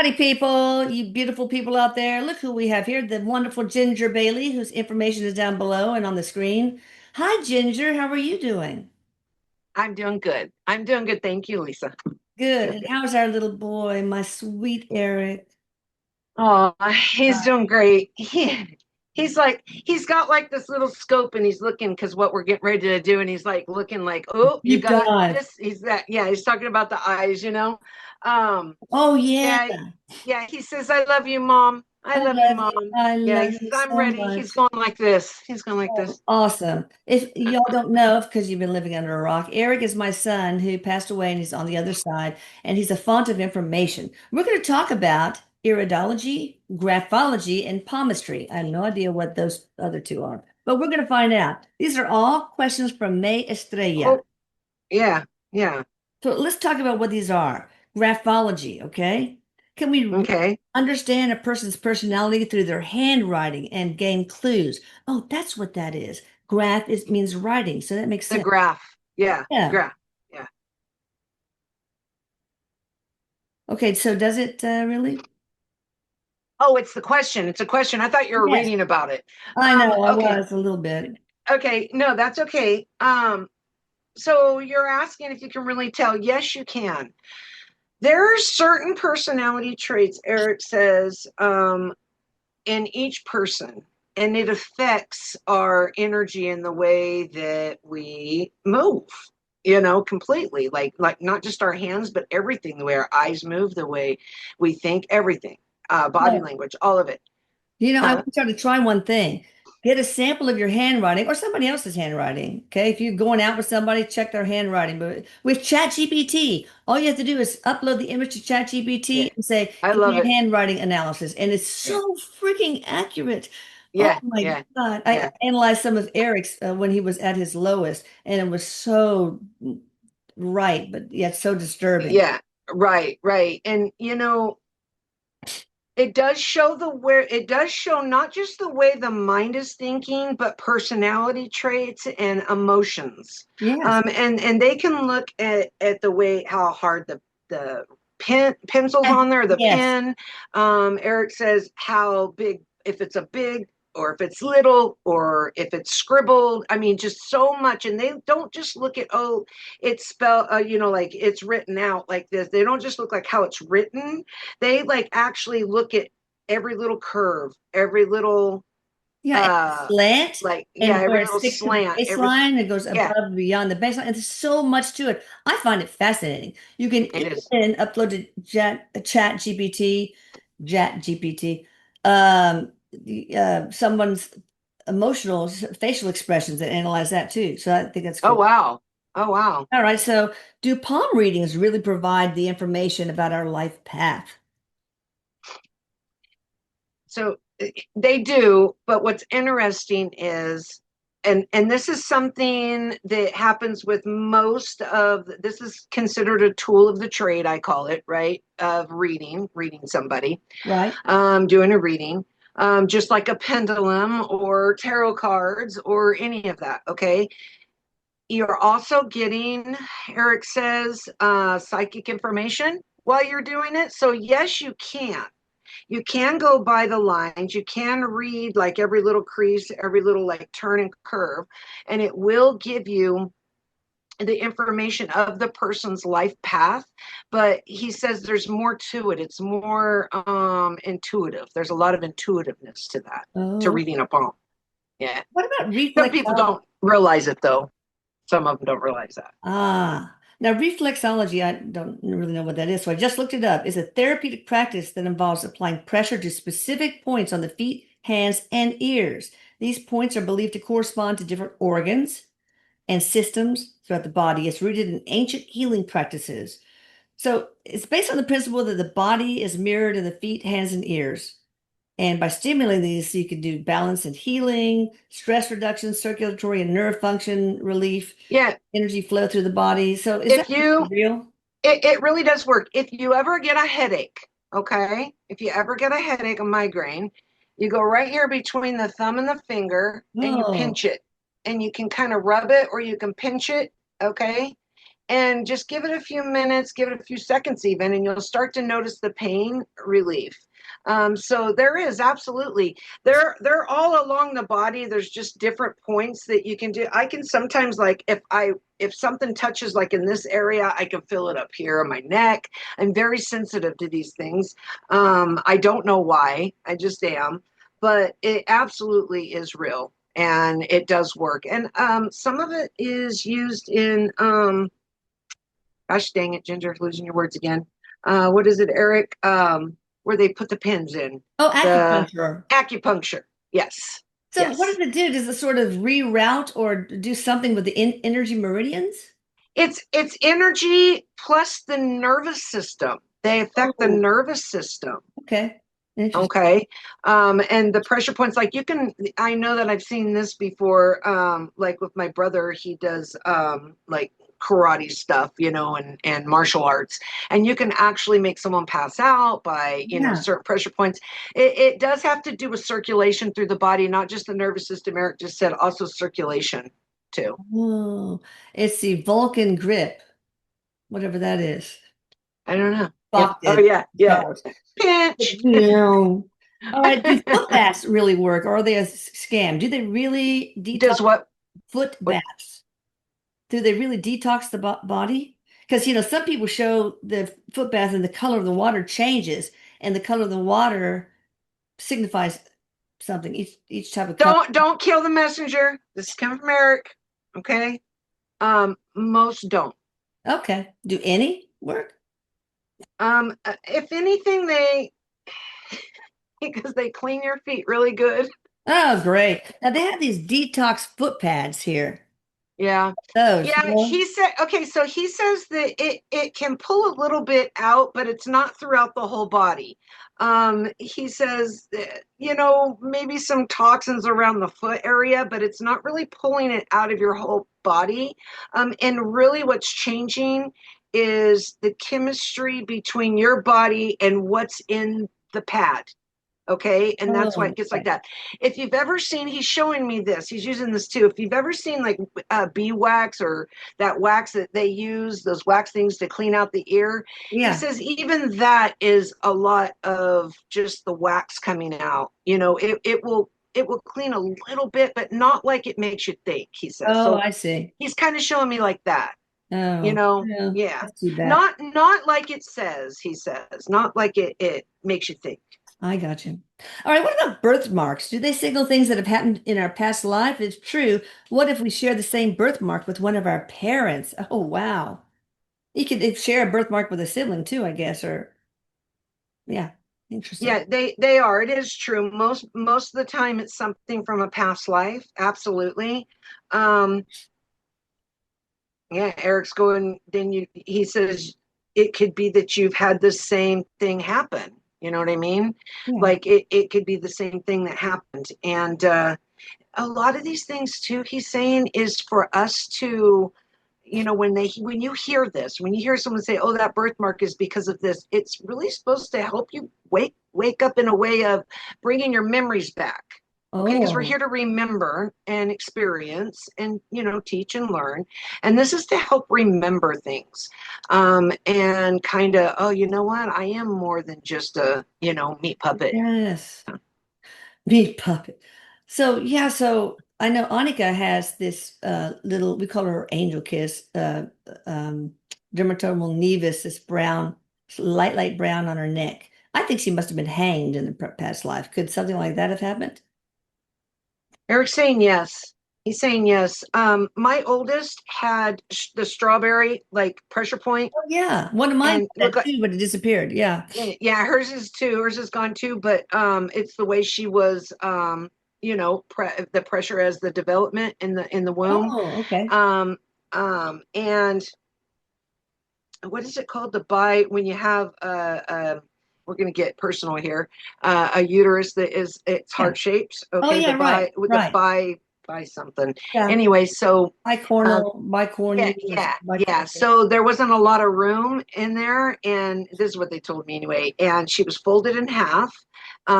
Howdy, people, you beautiful people out there. Look who we have here, the wonderful Ginger Bailey, whose information is down below and on the screen. Hi, Ginger. How are you doing? I'm doing good. I'm doing good. Thank you, Lisa. Good. And how's our little boy, my sweet Eric? Oh, he's doing great. He's got like this little scope and he's looking because what we're getting ready to do, and he's like looking like, oh, you Deep got dive. this. He's that, yeah, he's talking about the eyes. Um, Oh, yeah. yeah, yeah, he says, I love you, Mom. I I love you, love you. Mom. I Yeah, he love says, you I'm so ready. much. He's going like this. He's going like Oh, this. awesome. If y'all don't know, because you've been living under a rock, Eric is my son who passed away and he's on the other side, and he's a font of information. We're going to talk about iridology, graphology, and palmistry. I have no idea what those other two are, but we're going to find out. These are all questions from May Estrella. Oh, yeah, yeah. So let's talk about what these are. Graphology, okay? Can we Okay. understand a person's personality through their handwriting and gain clues? Oh, that's what that is. Graph is means writing, so that makes The sense. graph. Yeah, Yeah. graph. Yeah. Okay, so does it really? Oh, it's the question. It's a question. I thought you were Yes, reading about it. I know, I Okay. was a little bit. Okay, no, that's okay. So you're asking if you can really tell. Yes, you can. There are certain personality traits, Eric says, in each person, and it affects our energy in the way that we move, completely. Like not just our hands, but everything, the way our eyes move, the way we think, everything, body Yeah. language, all of it. I Huh? want you to try one thing. Get a sample of your handwriting or somebody else's handwriting. Okay. If you're going out with somebody, check their handwriting. But with ChatGPT, all you have to do is upload the image to Yeah. ChatGPT and say, I give love me a it. handwriting analysis. And it's Yeah. so freaking accurate. Oh Yeah. my Yeah. God. I Yeah. analyzed some of Eric's when he was at his lowest, and it was so right, but yet so disturbing. Yeah, right, right. And it does show not just the way the mind is thinking, but personality traits and emotions. Yes. And they can look at the way how hard the pencils And on there, the yes. pen. Eric says how big, if it's a big or if it's little or if it's scribbled. I mean, just so much. And they don't just look at, oh, it's spelled, like it's written out like this. They don't just look like how it's written. They like actually look at every little curve, every little Yeah, and slant, like, yeah, and where every it little sticks to the slant, every, baseline, it goes yeah, above and beyond the baseline. And there's so much to it. I find it fascinating. You can it is. even upload to Chat GPT, someone's emotional facial expressions and analyze that too. So I think that's Oh cool. wow. Oh wow. All right, so do palm readings really provide the information about our life path? So they do, but what's interesting is, and this is something that happens with most of, this is considered a tool of the trade, I call it, right? Of reading somebody, Right? doing a reading, just like a pendulum or tarot cards or any of that. Okay. You're also getting, Eric says, psychic information while you're doing it. So yes, you can. You can go by the lines. You can read like every little crease, every little like turn and curve, and it will give you the information of the person's life path. But he says there's more to it. It's more intuitive. There's a lot of intuitiveness to that, to Oh, reading a palm. Yeah. what about Some people reflexology? don't realize it though. Some of them don't realize that. Now reflexology, I don't really know what that is, so I just looked it up. It's a therapeutic practice that involves applying pressure to specific points on the feet, hands, and ears. These points are believed to correspond to different organs and systems throughout the body. It's rooted in ancient healing practices. So it's based on the principle that the body is mirrored in the feet, hands, and ears. And by stimulating these, you can do balance and healing, stress reduction, circulatory and nerve function relief, Yeah. energy flow through the body. So is that If you real? it really does work. If you ever get a headache, okay? If you ever get a headache, a migraine, you go right here between the thumb and the finger and you Oh, pinch it. And you can kind of rub it or you can pinch it, okay? and just give it a few minutes, give it a few seconds even, and you'll start to notice the pain relief. So there is absolutely, they're all along the body. There's just different points that you can do. I can sometimes, like, if something touches like in this area, I can feel it up here on my neck. I'm very sensitive to these things. I don't know why, I just am, but it absolutely is real and it does work. And some of it is used in gosh dang it, Ginger, losing your words again. What is it, Erik? Where they put the pins in. Oh, The acupuncture. acupuncture. Yes. So what Yes. does it do? Does it sort of reroute or do something with the energy meridians? It's energy plus the nervous system. They affect the Oh, nervous system. okay. Interesting. Okay. And the pressure points, like you can, I know that I've seen this before. Like with my brother, he does like karate stuff, and martial arts. And you can actually make someone pass out by, Yeah. certain pressure points. It does have to do with circulation through the body, not just the nervous system. Erik just said also circulation too. Oh, it's the Vulcan grip, whatever that is. I don't know. Yeah. Bach Oh did. yeah. Yeah. Pinch. Yeah. All right. Do foot baths really work or are they a scam? Do they really detox Does what? foot What? baths? Do they really detox the body? Because, some people show the foot bath and the color of the water changes, and the color of the water signifies something. Each type of color. Don't kill the messenger. This is coming from Erik. Okay. Most don't. Okay. Do any work? If anything, they because they clean your feet really good. Oh, great. Now they have these detox foot pads here. Yeah. Those. Yeah, he said, okay, so he says that it can pull a little bit out, but it's not throughout the whole body. He says, maybe some toxins around the foot area, but it's not really pulling it out of your whole body. And really what's changing is the chemistry between your body and what's in the pad. Okay. And that's why Oh, it gets like okay. that. If you've ever seen, he's showing me this, he's using this too. If you've ever seen like bee wax or that wax that they use, those wax things to clean out the ear, he Yeah. says even that is a lot of just the wax coming out. It will clean a little bit, but not like it makes you think, he says. Oh, So I see. he's kind of showing me like that, Oh, yeah. yeah. That's too bad. Not like it says, he says, not like it makes you think. I got you. All right. What about birthmarks? Do they signal things that have happened in our past life? If it's true, what if we share the same birthmark with one of our parents? Oh, wow. You could share a birthmark with a sibling too, I guess, or yeah, interesting. Yeah, they are. It is true. Most of the time it's something from a past life. Absolutely. Um, yeah, Erik's going, then he says it could be that you've had the same thing happen. You know what I mean? Yeah. Like it could be the same thing that happened. And a lot of these things too, he's saying, is for us to, when you hear this, when you hear someone say, oh, that birthmark is because of this, it's really supposed to help you wake up in a way of bringing your memories back. Okay, because we're Oh, here to remember and experience and teach and learn, and this is to help remember things, and kind of, oh, you know what, I am more than just a meat puppet. yes. Meat puppet. So yeah, so I know Annika has this little, we call her Angel Kiss, um, dermatomal nevus, this brown, light brown on her neck. I think she must have been hanged in the past life. Could something like that have happened? Erik's saying yes. He's saying yes. My oldest had the strawberry like pressure point, Oh yeah, one of mine and had look that like, too, but it disappeared. Yeah. yeah, hers is too. Hers is gone too. But it's the way she was, the pressure as the development in the womb. Oh, okay. And what is it called? The bi when you have we're going to get personal here. A uterus that is it's Yeah. heart shaped. Oh Okay, the yeah, right, bi with the right. bi something. Yeah. Anyway, so uh, Bicornal, yeah, bicornea, or yeah, yeah. bicornea. So there wasn't a lot of room in there, and this is what they told me anyway. And she was folded in half.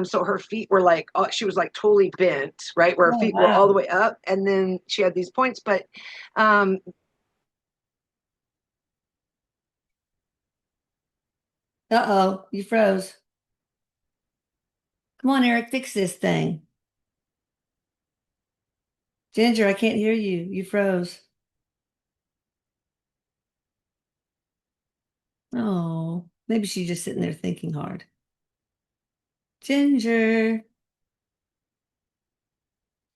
So her feet were like, oh, she was like totally bent, right? Where her Oh feet were all the wow. way up, and then she had these points. But um, Uh-oh, you froze. Come on, Erik, fix this thing. Ginger, I can't hear you. You froze. Oh, maybe she's just sitting there thinking hard. Ginger,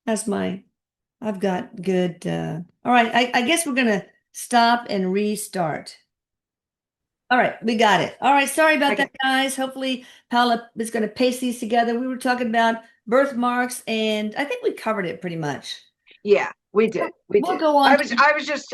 that's my, I've got good, all right, I guess we're gonna stop and restart. All right, we got it. All right, sorry about that, Okay. guys. Hopefully Paula is gonna paste these together. We were talking about birthmarks, and I think we covered it pretty much. Yeah, we did. We We'll did. go I on was to, I was just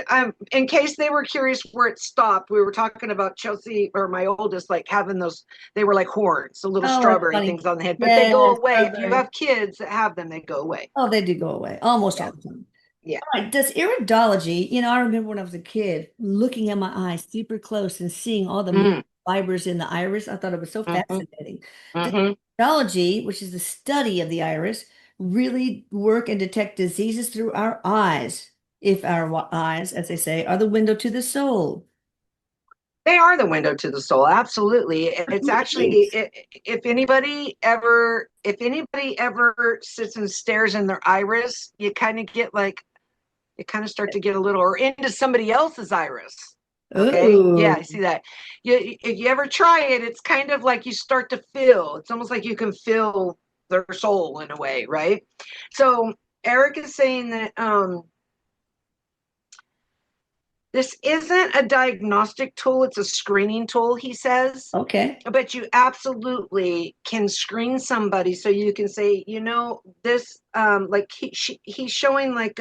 in case they were curious where it stopped, we were talking about Chelsea or my oldest like having those, they were like horns, the little oh, it's strawberry funny. things on the head, but they go Yeah, away. If you strawberry. have kids that have them, they go away. Oh, they do go away almost Yeah. all the time. Yeah. All right, does iridology, I remember when I was a kid looking at my eyes super close and seeing all the Mm-hmm. fibers in the iris. I thought it was so Mm-hmm. fascinating. Does Mm-hmm. iridology, which is the study of the iris, really work and detect diseases through our eyes? If our eyes, as they say, are the window to the soul. They are the window to the soul. Absolutely. It's actually, Nice. if anybody ever sits and stares in their iris, you kind of get like, you kind of start to get a little, or into somebody else's iris. Okay. Yeah, Ooh, I see that. If you ever try it, it's kind of like you start to feel, it's almost like you can feel their soul in a way, right? So Erik is saying that this isn't a diagnostic tool, it's a screening tool, he says. okay. But you absolutely can screen somebody so you can say, this, like he's showing like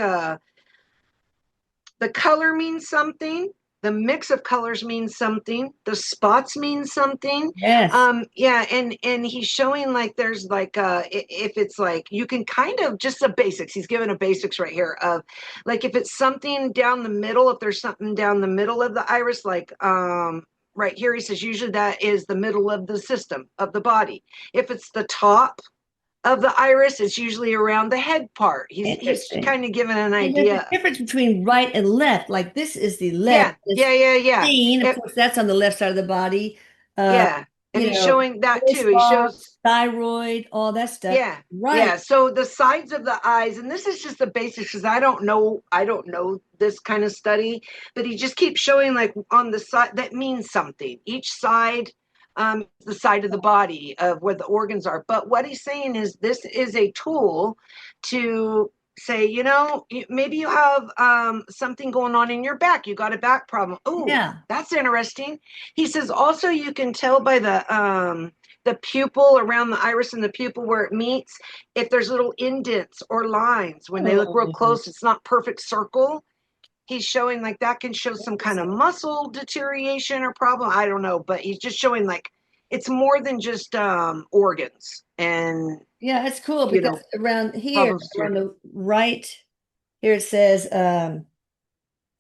the color means something, the mix of colors means something, the spots mean something. Yes. Yeah, and he's showing like there's like if it's like you can kind of just the basics, he's given a basics right here of like if it's something down the middle, if there's something down the middle of the iris, like right here he says usually that is the middle of the system of the body. If it's the top of the iris, it's usually around the head part. He's Interesting. kind of given an And there's a idea. difference between right and left. Like this is the left. Yeah, This yeah, yeah, yeah. seen, of It, course, that's on the left side of the body. Uh, yeah. And he's Voice showing that too. He box, shows, thyroid, all that stuff. yeah, Right. yeah. So the sides of the eyes, and this is just the basics because I don't know this kind of study, but he just keeps showing like on the side that means something. Each side, the side of the body of where the organs are. But what he's saying is this is a tool to say, maybe you have something going on in your back. You got a back problem. Oh, Yeah. that's interesting. He says also you can tell by the pupil around the iris and the pupil where it meets, if there's little indents or lines when they look real Oh, close, it's not perfect circle. He's showing like that can show some kind of interesting. muscle deterioration or problem. I don't know, but he's just showing like it's more than just organs and Yeah, it's cool because around here, problems with your around the right, here it says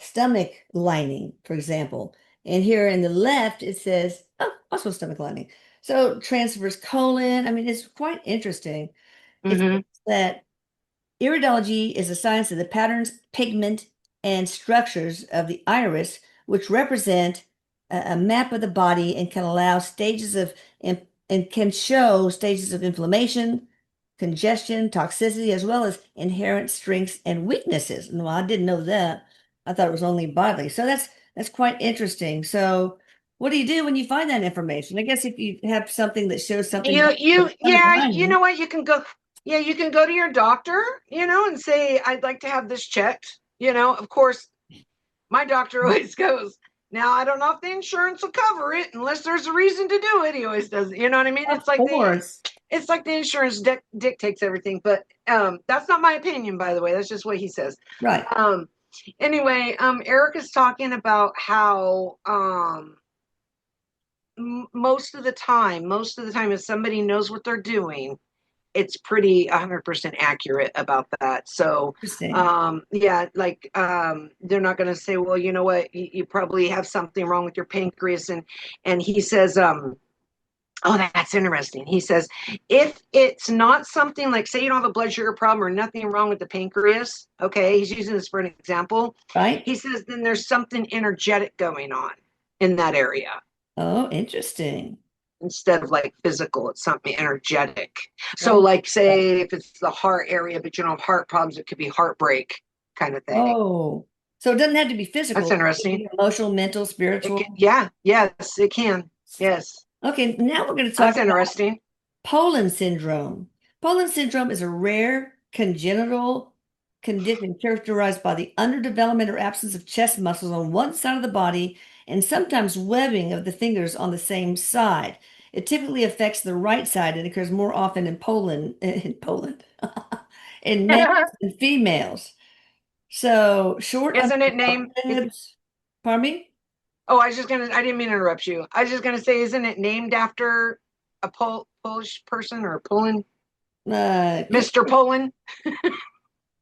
stomach lining, for example. And here in the left, it says, oh, also stomach lining. So transverse colon. I mean, it's quite interesting. It mm-hmm. says that iridology is the science of the patterns, pigment, and structures of the iris, which represent a map of the body and can allow stages of and can show stages of inflammation, congestion, toxicity, as well as inherent strengths and weaknesses. No, I didn't know that. I thought it was only bodily. So that's quite interesting. So what do you do when you find that information? I guess if you have something that shows something you about the you stomach yeah, you lining, know what, you can go, yeah, you can go to your doctor, and say I'd like to have this checked. Of course my doctor always goes, now I don't know if the insurance will cover it unless there's a reason to do it. He always does, you know what I mean? of course. It's like the insurance dictates everything, but that's not my opinion, by the way. That's just what he says. Right. um anyway, Erik is talking about how most of the time if somebody knows what they're doing, it's pretty 100% accurate about that. So, Interesting. yeah, like they're not going to say, well, you know what, you probably have something wrong with your pancreas, and he says, oh, that's interesting. He says, if it's not something like, say, you don't have a blood sugar problem or nothing wrong with the pancreas, okay, he's using this for an example. Right? He says, then there's something energetic going on in that area. Oh, interesting. instead of like physical. It's something energetic. So, Oh, like, say if it's the heart area, but you don't have heart problems, it could be heartbreak kind of thing. oh. So it doesn't have to be That's physical. It can interesting. be emotional, mental, spiritual. Yeah, yes, it can. Yes, Okay, now we're going to talk that's about interesting. Poland syndrome. Poland syndrome is a rare congenital condition characterized by the underdevelopment or absence of chest muscles on one side of the body and sometimes webbing of the fingers on the same side. It typically affects the right side and occurs more often in Poland, in males than females. So short Isn't it underdeveloped named? ribs. Pardon me? I was just gonna. I didn't mean to interrupt you. I was just gonna say, isn't it named after a Polish person or Poland, Could, Mr. Poland?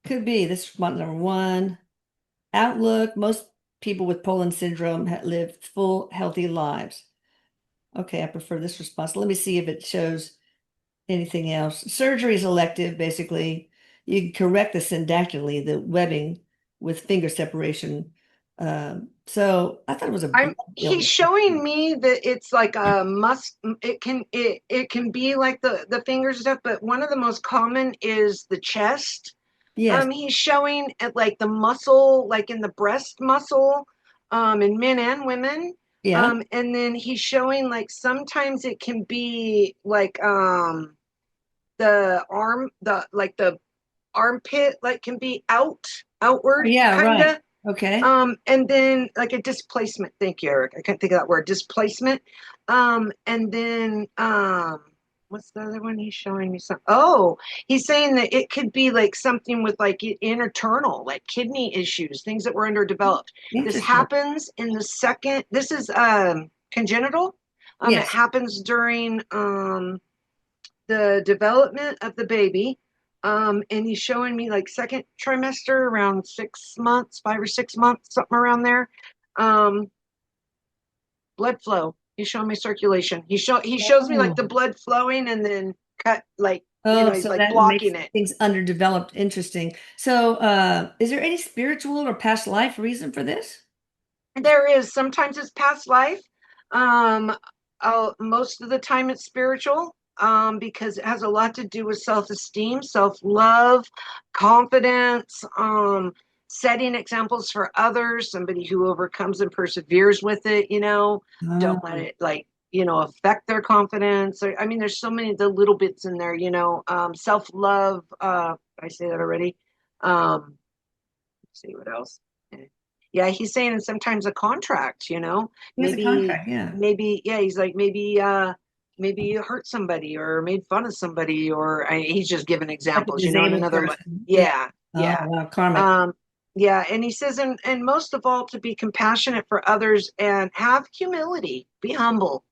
could be. This is number one. Outlook, most people with Poland syndrome live full, healthy lives. Okay, I prefer this response. Let me see if it shows anything else. Surgery is elective, basically. You can correct the syndactyly, the webbing with finger separation. So I thought it was a blood He's illness. showing me that it's like a must. It can be like the fingers stuff, but one of the most common is the chest. Yes, He's showing it like the muscle, like in the breast muscle, in men and women. yeah. And then he's showing like sometimes it can be like the arm, the armpit, like can be Oh, outward yeah, kind right. of. Okay. And then like a displacement. Thank you, Eric. I can't think of that word. Displacement. And then what's the other one he's showing me? Some. Oh, he's saying that it could be like something with like internal, like kidney issues, things that were underdeveloped. This Interesting. happens in the second. This is congenital. It Yes. happens during the development of the baby. And he's showing me like second trimester, around 6 months, 5 or 6 months, something around there. Um, blood flow. He's showing me circulation. He shows me like Oh. the blood flowing and then cut like Oh, he's so like that makes blocking it. things underdeveloped interesting. So, is there any spiritual or past life reason for this? There is sometimes it's past life. Um, Most of the time it's spiritual, because it has a lot to do with self-esteem, self-love, confidence, setting examples for others, somebody who overcomes and perseveres with it, don't let Oh, it like, affect their confidence. I mean, there's so many of the little bits in there, self-love, did I say that already? Let's see what else. Yeah, he's saying sometimes a contract, he has a maybe, contract, yeah. yeah, he's like, maybe you hurt somebody or made fun of somebody, or he's just giving Like a examples, in disabled another, person. Yeah. yeah, Oh, yeah. wow, karmic. Um, yeah, and he says, and most of all, to be compassionate for others and have humility, be humble,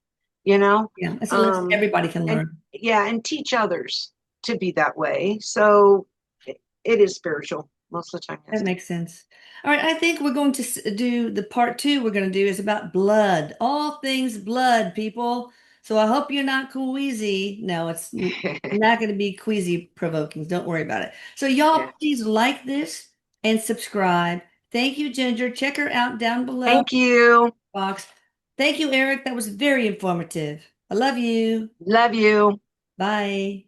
you know, Yeah, that's a lesson um, everybody can and learn. yeah, and teach others to be that way. So it is spiritual most of the time, That yes. makes sense. All right, I think we're going to do the part two we're going to do is about blood, all things blood, people. So I hope you're not queasy. No, it's not going to be queasy provoking. Don't worry about it. So y'all, Yeah. please like this and subscribe. Thank you, Ginger. Check her out down below Thank you. box. Thank you, Eric. That was very informative. I love you. Love you. Bye.